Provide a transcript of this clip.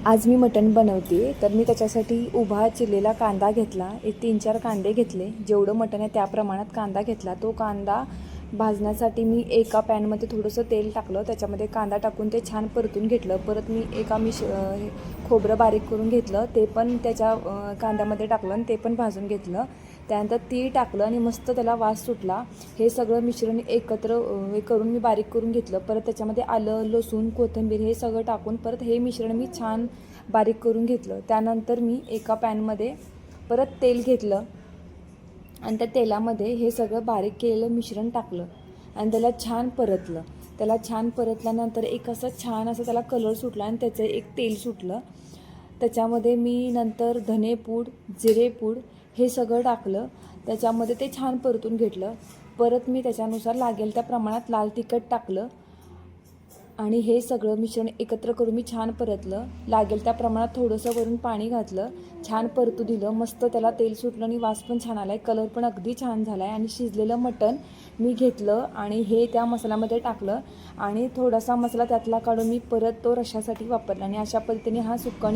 आज मी मटण बनवते, तर मी त्याच्यासाठी उभा चिरलेला कांदा घेतला, एक 3-4 कांदे घेतले, जेवढं मटण आहे त्या प्रमाणात कांदा घेतला। तो कांदा भाजण्यासाठी मी एका पॅनमध्ये थोडंसं तेल टाकलं, त्याच्यामध्ये कांदा टाकून ते छान परतून घेतलं। परत मी खोबरं बारीक करून घेतलं, ते पण त्याच्या कांद्यामध्ये टाकलं आणि ते पण भाजून घेतलं। त्यानंतर तीळ टाकलं आणि मस्त त्याला वास सुटला। हे सगळं मिश्रण एकत्र करून मी बारीक करून घेतलं। परत त्याच्यामध्ये आलं, लसूण, कोथिंबीर हे सगळं टाकून परत हे मिश्रण मी छान बारीक करून घेतलं। त्यानंतर मी एका पॅनमध्ये परत तेल घेतलं आणि त्या तेलामध्ये हे सगळं बारीक केलेलं मिश्रण टाकलं आणि त्याला छान परतलं। त्याला छान परतल्यानंतर एक असं छान असं त्याला कलर सुटला आणि त्याचं एक तेल सुटलं। त्याच्यामध्ये मी नंतर धनेपूड, जिरेपूड हे सगळं टाकलं, त्याच्यामध्ये ते छान परतून घेतलं। परत मी त्याच्यानुसार लागेल त्या प्रमाणात लाल तिखट टाकलं आणि हे सगळं मिश्रण एकत्र करून मी छान परतलं। लागेल त्या प्रमाणात थोडंसं वरून पाणी घातलं, छान परतू दिलं। मस्त त्याला तेल सुटलं आणि वास पण छान आलाय, कलर पण अगदी छान झालाय। आणि शिजलेलं मटण मी घेतलं आणि हे त्या मसाल्यामध्ये टाकलं आणि थोडासा मसाला त्यातला काढून मी परत तो रश्श्यासाठी वापरला आणि अशा पद्धतीने हा सुक्का